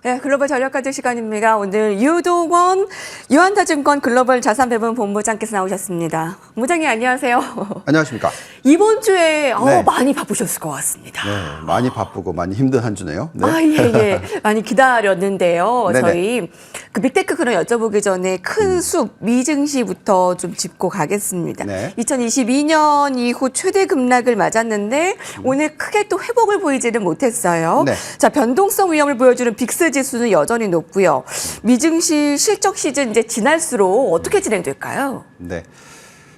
네, 글로벌 전략가족 시간입니다. 오늘 유동원 유한타증권 글로벌 자산배분 본부장께서 나오셨습니다. 본부장님 안녕하세요. 안녕하십니까. 이번 주에 네. 많이 바쁘셨을 것 같습니다. 네, 많이 바쁘고 많이 힘든 한 주네요. 네. 예. 많이 기다렸는데요. 네네. 저희 그 빅테크 그런 여쭤보기 전에 큰 숲 미증시부터 좀 짚고 가겠습니다. 네. 2022년 이후 최대 급락을 맞았는데 오늘 크게 또 회복을 보이지는 못했어요. 네. 자, 변동성 위험을 보여주는 빅스 지수는 여전히 높고요. 미증시 실적 시즌 이제 지날수록 어떻게 진행될까요? 네.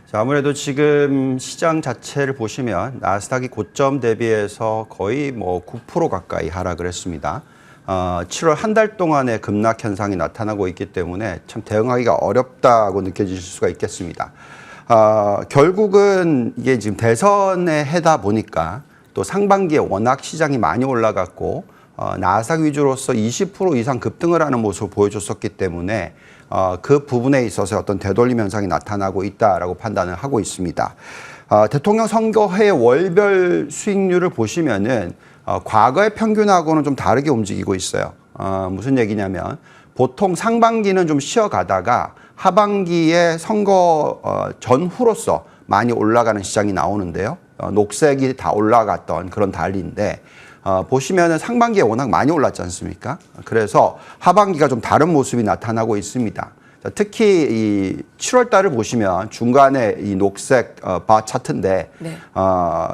자, 아무래도 지금 시장 자체를 보시면 나스닥이 고점 대비해서 거의 9% 가까이 하락을 했습니다. 7월 한 달 동안의 급락 현상이 나타나고 있기 때문에 참 대응하기가 어렵다고 느껴지실 수가 있겠습니다. 결국은 이게 지금 대선에 해다 보니까 또 상반기에 워낙 시장이 많이 올라갔고 나스닥 위주로서 20% 이상 급등을 하는 모습을 보여줬었기 때문에 그 부분에 있어서 어떤 되돌림 현상이 나타나고 있다라고 판단을 하고 있습니다. 대통령 선거의 월별 수익률을 보시면은 과거의 평균하고는 좀 다르게 움직이고 있어요. 무슨 얘기냐면 보통 상반기는 좀 쉬어가다가 하반기에 선거 전후로서 많이 올라가는 시장이 나오는데요. 녹색이 다 올라갔던 그런 달리인데 보시면은 상반기에 워낙 많이 올랐지 않습니까? 그래서 하반기가 좀 다른 모습이 나타나고 있습니다. 특히 이 7월 달을 보시면 중간에 이 녹색 바 차트인데 네.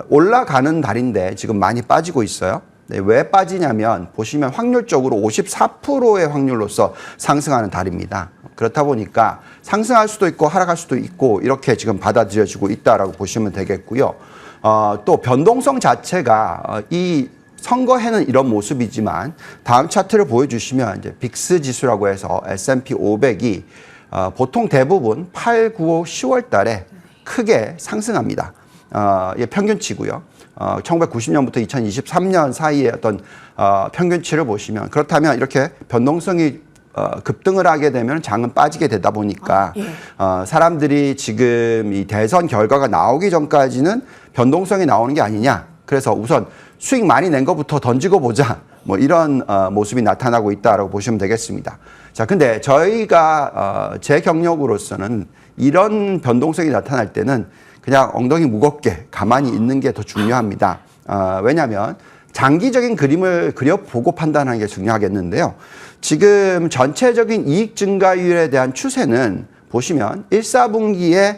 올라가는 달인데 지금 많이 빠지고 있어요. 네, 왜 빠지냐면 보시면 확률적으로 54%의 확률로서 상승하는 달입니다. 그렇다 보니까 상승할 수도 있고 하락할 수도 있고 이렇게 지금 받아들여지고 있다라고 보시면 되겠고요. 또 변동성 자체가 이 선거에는 이런 모습이지만 다음 차트를 보여주시면 이제 빅스 지수라고 해서 S&P 500이 보통 대부분 8, 9, 10월 달에 크게 상승합니다. 이게 평균치고요. 1990년부터 2023년 사이에 어떤 평균치를 보시면 그렇다면 이렇게 변동성이 급등을 하게 되면 장은 빠지게 되다 보니까 사람들이 지금 이 대선 결과가 나오기 전까지는 변동성이 나오는 게 아니냐. 그래서 우선 수익 많이 낸 것부터 던지고 보자. 이런 모습이 나타나고 있다라고 보시면 되겠습니다. 자, 근데 저희가 제 경력으로서는 이런 변동성이 나타날 때는 그냥 엉덩이 무겁게 가만히 있는 게 더 중요합니다. 왜냐하면 장기적인 그림을 그려보고 판단하는 게 중요하겠는데요. 지금 전체적인 이익 증가율에 대한 추세는 보시면 1, 4분기에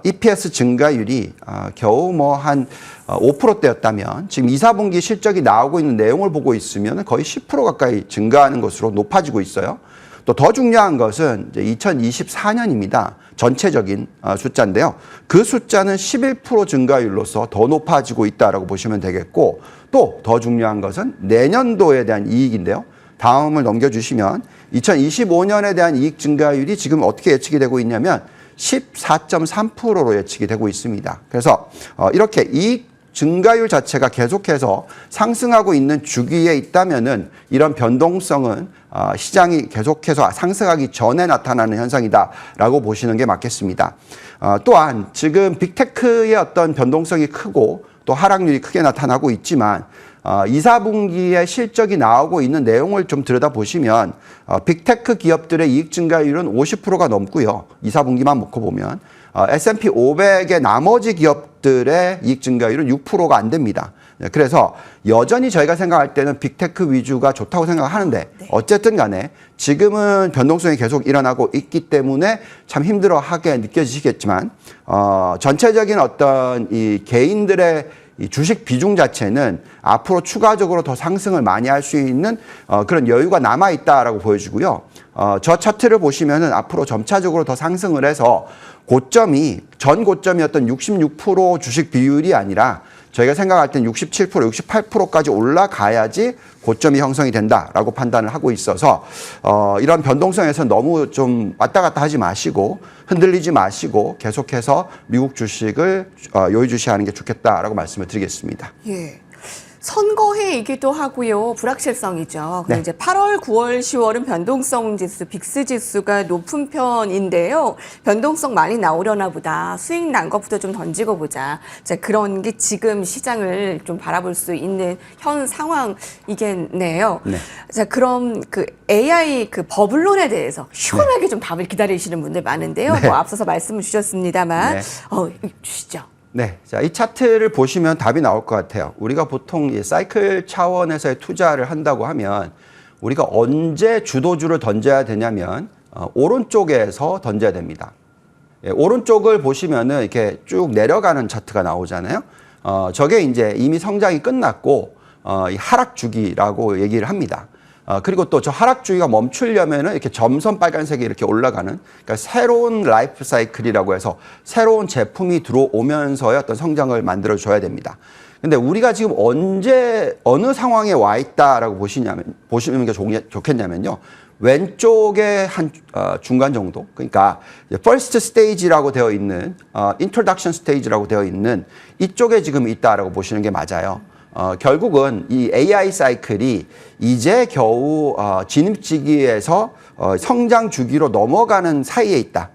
EPS 증가율이 겨우 한 5%대였다면 지금 2, 4분기 실적이 나오고 있는 내용을 보고 있으면 거의 10% 가까이 증가하는 것으로 높아지고 있어요. 또 더 중요한 것은 이제 2024년입니다. 전체적인 숫자인데요. 그 숫자는 11% 증가율로서 더 높아지고 있다라고 보시면 되겠고 또 더 중요한 것은 내년도에 대한 이익인데요. 다음을 넘겨주시면 2025년에 대한 이익 증가율이 지금 어떻게 예측이 되고 있냐면 14.3%로 예측이 되고 있습니다. 그래서 이렇게 이익 증가율 자체가 계속해서 상승하고 있는 주기에 있다면은 이런 변동성은 시장이 계속해서 상승하기 전에 나타나는 현상이다라고 보시는 게 맞겠습니다. 또한 지금 빅테크의 어떤 변동성이 크고 또 하락률이 크게 나타나고 있지만 2, 4분기에 실적이 나오고 있는 내용을 좀 들여다보시면 빅테크 기업들의 이익 증가율은 50%가 넘고요. 2, 4분기만 놓고 보면 S&P 500의 나머지 기업들의 이익 증가율은 6%가 안 됩니다. 그래서 여전히 저희가 생각할 때는 빅테크 위주가 좋다고 생각하는데 어쨌든 간에 지금은 변동성이 계속 일어나고 있기 때문에 참 힘들어하게 느껴지시겠지만 전체적인 어떤 이 개인들의 이 주식 비중 자체는 앞으로 추가적으로 더 상승을 많이 할 수 있는 그런 여유가 남아있다라고 보여지고요. 저 차트를 보시면은 앞으로 점차적으로 더 상승을 해서 고점이 전 고점이었던 66% 주식 비율이 아니라 저희가 생각할 땐 67%, 68%까지 올라가야지 고점이 형성이 된다라고 판단을 하고 있어서 이런 변동성에서 너무 좀 왔다 갔다 하지 마시고 흔들리지 마시고 계속해서 미국 주식을 요의주시하는 게 좋겠다라고 말씀을 드리겠습니다. 예. 선거해이기도 하고요. 불확실성이죠. 근데 네. 이제 8월, 9월, 10월은 변동성 지수, 빅스 지수가 높은 편인데요. 변동성 많이 나오려나 보다. 수익 난 것부터 좀 던지고 보자. 자, 그런 게 지금 시장을 좀 바라볼 수 있는 현 상황이겠네요. 네. 자, 그럼 그 AI 그 버블론에 대해서 시원하게 좀 답을 기다리시는 분들 많은데요. 네. 뭐 앞서서 말씀을 주셨습니다만, 네. 주시죠. 네, 자, 이 차트를 보시면 답이 나올 것 같아요. 우리가 보통 이 사이클 차원에서의 투자를 한다고 하면 우리가 언제 주도주를 던져야 되냐면 오른쪽에서 던져야 됩니다. 예, 오른쪽을 보시면은 이렇게 쭉 내려가는 차트가 나오잖아요. 저게 이제 이미 성장이 끝났고 이 하락 주기라고 얘기를 합니다. 그리고 또 저 하락 주기가 멈추려면은 이렇게 점선 빨간색이 이렇게 올라가는, 그러니까 새로운 라이프 사이클이라고 해서 새로운 제품이 들어오면서의 어떤 성장을 만들어 줘야 됩니다. 근데 우리가 지금 언제 어느 상황에 와 있다라고 보시는 게 좋겠냐면요. 왼쪽에 한 중간 정도, 그러니까 first stage라고 되어 있는 introduction stage라고 되어 있는 이쪽에 지금 있다라고 보시는 게 맞아요. 결국은 이 AI 사이클이 이제 겨우 진입지기에서 성장 주기로 넘어가는 사이에 있다.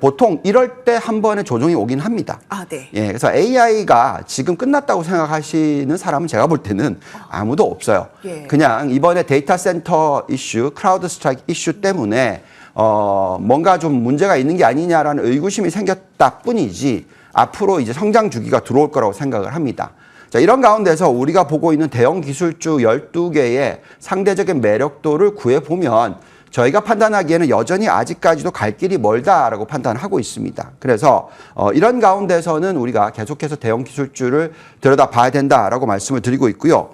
보통 이럴 때 한 번의 조정이 오긴 합니다. 아, 네. 예, 그래서 AI가 지금 끝났다고 생각하시는 사람은 제가 볼 때는 아무도 없어요. 예. 그냥 이번에 데이터 센터 이슈, 크라우드 스트라이크 이슈 때문에 뭔가 좀 문제가 있는 게 아니냐라는 의구심이 생겼다 뿐이지 앞으로 이제 성장 주기가 들어올 거라고 생각을 합니다. 자, 이런 가운데서 우리가 보고 있는 대형 기술주 12개의 상대적인 매력도를 구해보면 저희가 판단하기에는 여전히 아직까지도 갈 길이 멀다라고 판단하고 있습니다. 그래서 이런 가운데서는 우리가 계속해서 대형 기술주를 들여다봐야 된다라고 말씀을 드리고 있고요.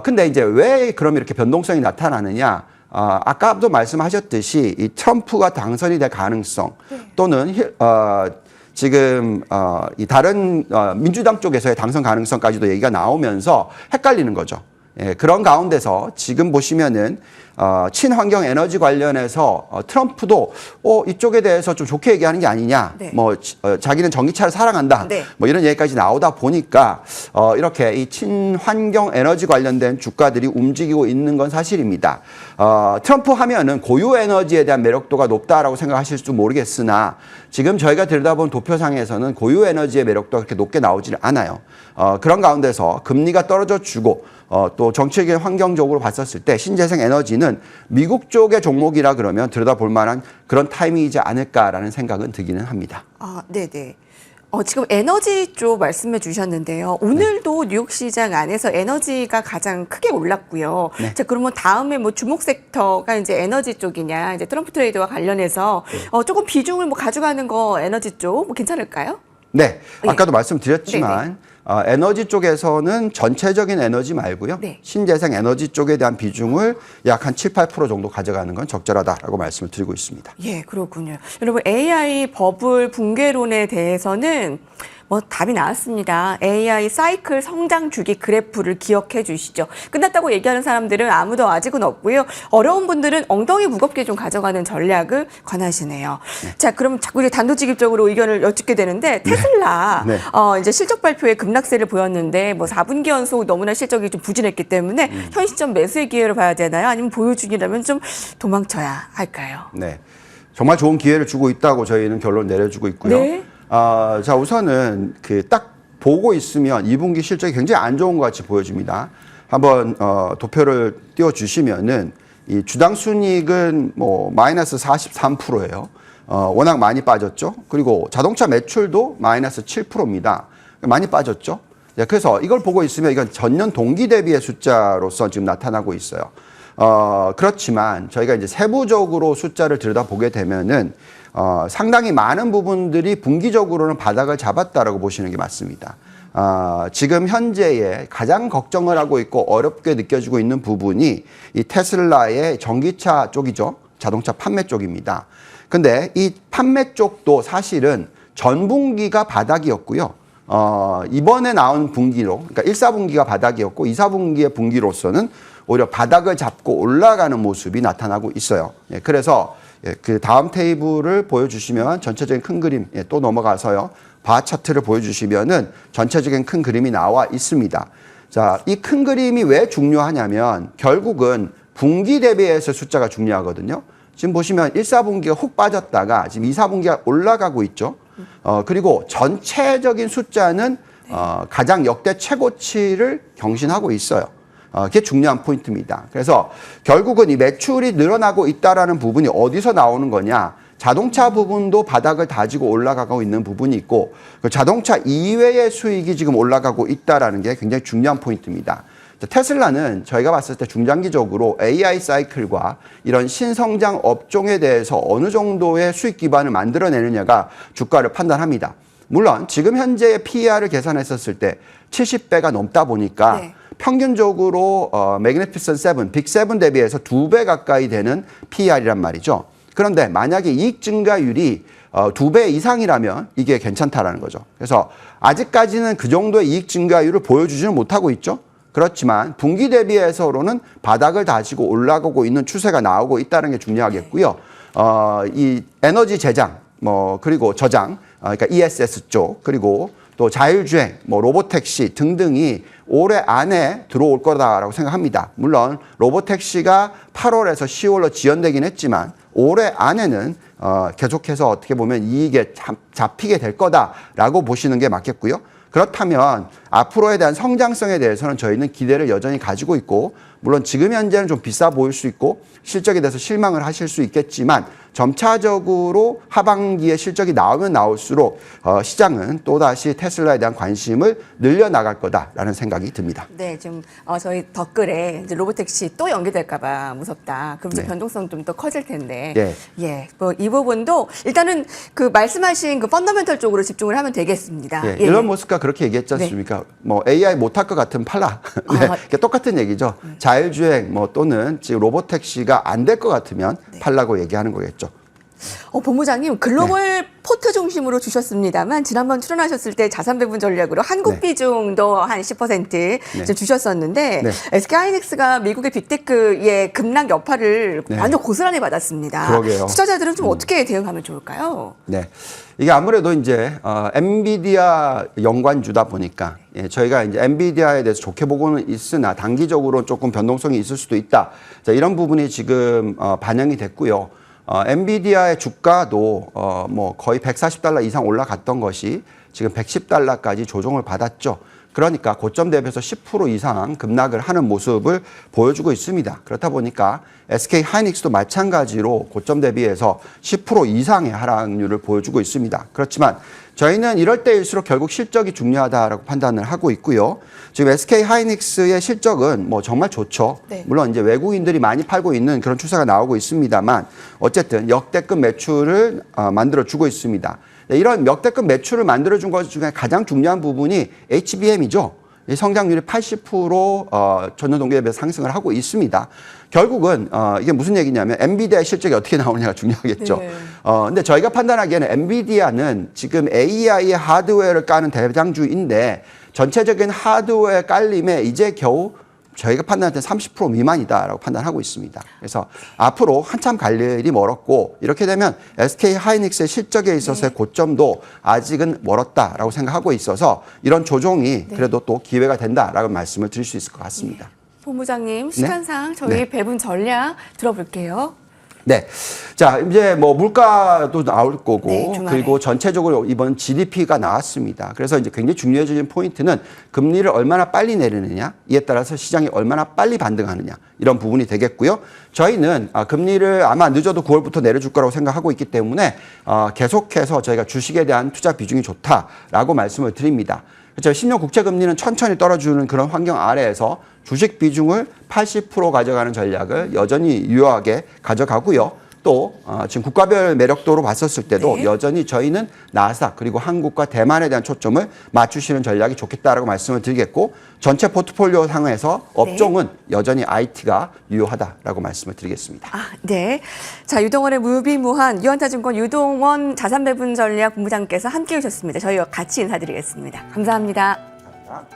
근데 이제 왜 그럼 이렇게 변동성이 나타나느냐? 아까도 말씀하셨듯이 이 트럼프가 당선이 될 가능성 또는 지금 이 다른 민주당 쪽에서의 당선 가능성까지도 얘기가 나오면서 헷갈리는 거죠. 예, 그런 가운데서 지금 보시면은 친환경 에너지 관련해서 트럼프도 이쪽에 대해서 좀 좋게 얘기하는 게 아니냐. 네. 자기는 전기차를 사랑한다. 네. 뭐 이런 얘기까지 나오다 보니까 이렇게 이 친환경 에너지 관련된 주가들이 움직이고 있는 건 사실입니다. 트럼프 하면은 고유 에너지에 대한 매력도가 높다라고 생각하실지 모르겠으나 지금 저희가 들여다본 도표상에서는 고유 에너지의 매력도가 그렇게 높게 나오지는 않아요. 그런 가운데서 금리가 떨어져 주고 또 정치적인 환경적으로 봤었을 때 신재생 에너지는 미국 쪽의 종목이라 그러면 들여다볼 만한 그런 타이밍이지 않을까라는 생각은 들기는 합니다. 아, 네네. 지금 에너지 쪽 말씀해 주셨는데요. 오늘도 뉴욕 시장 안에서 에너지가 가장 크게 올랐고요. 네. 자, 그러면 다음에 뭐 주목 섹터가 이제 에너지 쪽이냐, 이제 트럼프 트레이드와 관련해서 조금 비중을 뭐 가져가는 거 에너지 쪽 뭐 괜찮을까요? 네, 예. 아까도 말씀드렸지만 에너지 쪽에서는 전체적인 에너지 말고요. 네. 신재생 에너지 쪽에 대한 비중을 약 한 7, 8% 정도 가져가는 건 적절하다라고 말씀을 드리고 있습니다. 예, 그렇군요. 여러분, AI 버블 붕괴론에 대해서는 뭐 답이 나왔습니다. AI 사이클 성장 주기 그래프를 기억해 주시죠. 끝났다고 얘기하는 사람들은 아무도 아직은 없고요. 어려운 분들은 엉덩이 무겁게 좀 가져가는 전략을 권하시네요. 네. 자, 그럼 자꾸 이제 단도직입적으로 의견을 여쭙게 되는데 테슬라 네. 이제 실적 발표에 급락세를 보였는데 뭐 4분기 연속 너무나 실적이 좀 부진했기 때문에 현 시점 매수의 기회를 봐야 되나요? 아니면 보유 중이라면 좀 도망쳐야 할까요? 네, 정말 좋은 기회를 주고 있다고 저희는 결론 내려주고 있고요. 네. 자, 우선은 딱 보고 있으면 2분기 실적이 굉장히 안 좋은 것 같이 보여집니다. 한번 도표를 띄워주시면은 이 주당 순이익은 뭐 마이너스 43%예요. 워낙 많이 빠졌죠. 그리고 자동차 매출도 마이너스 7%입니다. 많이 빠졌죠. 네, 그래서 이걸 보고 있으면 이건 전년 동기 대비의 숫자로서 지금 나타나고 있어요. 그렇지만 저희가 이제 세부적으로 숫자를 들여다보게 되면은 상당히 많은 부분들이 분기적으로는 바닥을 잡았다라고 보시는 게 맞습니다. 지금 현재에 가장 걱정을 하고 있고 어렵게 느껴지고 있는 부분이 이 테슬라의 전기차 쪽이죠. 자동차 판매 쪽입니다. 근데 이 판매 쪽도 사실은 전 분기가 바닥이었고요. 이번에 나온 분기로, 그러니까 1, 4분기가 바닥이었고 2, 4분기의 분기로서는 오히려 바닥을 잡고 올라가는 모습이 나타나고 있어요. 예, 그래서 그 다음 테이블을 보여주시면 전체적인 큰 그림, 또 넘어가서요. 바 차트를 보여주시면은 전체적인 큰 그림이 나와 있습니다. 자, 이 큰 그림이 왜 중요하냐면 결국은 분기 대비해서 숫자가 중요하거든요. 지금 보시면 1, 4분기가 훅 빠졌다가 지금 2, 4분기가 올라가고 있죠. 그리고 전체적인 숫자는 가장 역대 최고치를 경신하고 있어요. 그게 중요한 포인트입니다. 그래서 결국은 이 매출이 늘어나고 있다라는 부분이 어디서 나오는 거냐? 자동차 부분도 바닥을 다지고 올라가고 있는 부분이 있고 그 자동차 이외의 수익이 지금 올라가고 있다라는 게 굉장히 중요한 포인트입니다. 테슬라는 저희가 봤을 때 중장기적으로 AI 사이클과 이런 신성장 업종에 대해서 어느 정도의 수익 기반을 만들어내느냐가 주가를 판단합니다. 물론 지금 현재의 PER을 계산했었을 때 70배가 넘다 보니까 네. 평균적으로 매그니피센트 7, 빅 7 대비해서 2배 가까이 되는 PER이란 말이죠. 그런데 만약에 이익 증가율이 2배 이상이라면 이게 괜찮다라는 거죠. 그래서 아직까지는 그 정도의 이익 증가율을 보여주지는 못하고 있죠. 그렇지만 분기 대비해서로는 바닥을 다지고 올라가고 있는 추세가 나오고 있다는 게 중요하겠고요. 이 에너지 제장, 그리고 저장, 그러니까 ESS 쪽, 그리고 또 자율주행, 로보택시 등등이 올해 안에 들어올 거다라고 생각합니다. 물론 로보택시가 8월에서 10월로 지연되긴 했지만 올해 안에는 계속해서 어떻게 보면 이익에 잡히게 될 거다라고 보시는 게 맞겠고요. 그렇다면 앞으로에 대한 성장성에 대해서는 저희는 기대를 여전히 가지고 있고 물론 지금 현재는 좀 비싸 보일 수 있고 실적에 대해서 실망을 하실 수 있겠지만 점차적으로 하반기에 실적이 나오면 나올수록 시장은 또다시 테슬라에 대한 관심을 늘려나갈 거다라는 생각이 듭니다. 네, 좀 저희 댓글에 이제 로보택시 또 연기될까봐 무섭다. 그럼 이제 네. 변동성 좀 더 커질 텐데. 네. 예, 이 부분도 일단은 그 말씀하신 그 펀더멘털 쪽으로 집중을 하면 되겠습니다. 예, 일론 머스크가 그렇게 얘기했지 않습니까? AI 못할 것 같으면 팔라. 네, 똑같은 얘기죠. 자율주행 또는 지금 로보택시가 안 될 것 같으면 팔라고 얘기하는 거겠죠. 본부장님 글로벌 포트 중심으로 주셨습니다만 지난번 출연하셨을 때 자산 배분 전략으로 한국 네. 비중도 한 10% 좀 주셨었는데 네. SK하이닉스가 미국의 빅테크의 급락 여파를 네. 완전 고스란히 받았습니다. 그러게요. 투자자들은 좀 어떻게 대응하면 좋을까요? 네. 이게 아무래도 이제 엔비디아 연관주다 보니까 저희가 이제 엔비디아에 대해서 좋게 보고는 있으나 단기적으로 조금 변동성이 있을 수도 있다. 자, 이런 부분이 지금 반영이 됐고요. 엔비디아의 주가도 거의 140달러 이상 올라갔던 것이 지금 110달러까지 조정을 받았죠. 그러니까 고점 대비해서 10% 이상 급락을 하는 모습을 보여주고 있습니다. 그렇다 보니까 SK 하이닉스도 마찬가지로 고점 대비해서 10% 이상의 하락률을 보여주고 있습니다. 그렇지만 저희는 이럴 때일수록 결국 실적이 중요하다라고 판단을 하고 있고요. 지금 SK 하이닉스의 실적은 정말 좋죠. 네. 물론 이제 외국인들이 많이 팔고 있는 그런 추세가 나오고 있습니다만 어쨌든 역대급 매출을 만들어주고 있습니다. 이런 역대급 매출을 만들어준 것 중에 가장 중요한 부분이 HBM이죠. 이 성장률이 80% 전년 동기에 비해 상승을 하고 있습니다. 결국은 이게 무슨 얘기냐면 엔비디아의 실적이 어떻게 나오느냐가 중요하겠죠. 네. 근데 저희가 판단하기에는 엔비디아는 지금 AI의 하드웨어를 까는 대장주인데 전체적인 하드웨어 깔림에 이제 겨우 저희가 판단할 때 30% 미만이다라고 판단하고 있습니다. 그래서 앞으로 한참 갈 일이 멀었고 이렇게 되면 SK 하이닉스의 실적에 있어서의 고점도 아직은 멀었다라고 생각하고 있어서 이런 조정이 그래도 또 기회가 된다라고 말씀을 드릴 수 있을 것 같습니다. 본부장님 시간상 저희 배분 전략 들어볼게요. 네. 자, 이제 물가도 나올 거고, 네, 주말에. 그리고 전체적으로 이번 GDP가 나왔습니다. 그래서 이제 굉장히 중요해지는 포인트는 금리를 얼마나 빨리 내리느냐, 이에 따라서 시장이 얼마나 빨리 반등하느냐, 이런 부분이 되겠고요. 저희는 금리를 아마 늦어도 9월부터 내려줄 거라고 생각하고 있기 때문에 계속해서 저희가 주식에 대한 투자 비중이 좋다라고 말씀을 드립니다. 그렇죠. 10년 국채 금리는 천천히 떨어지는 그런 환경 아래에서 주식 비중을 80% 가져가는 전략을 여전히 유효하게 가져가고요. 또 지금 국가별 매력도로 봤었을 때도 여전히 저희는 나스닥 그리고 한국과 대만에 대한 초점을 맞추시는 전략이 좋겠다라고 말씀을 드리겠고 전체 포트폴리오 상에서 업종은 여전히 IT가 유효하다라고 말씀을 드리겠습니다. 네. 자, 유동원의 무비무한 유한타증권 유동원 자산배분 전략 본부장께서 함께 해주셨습니다. 저희와 같이 인사드리겠습니다. 감사합니다.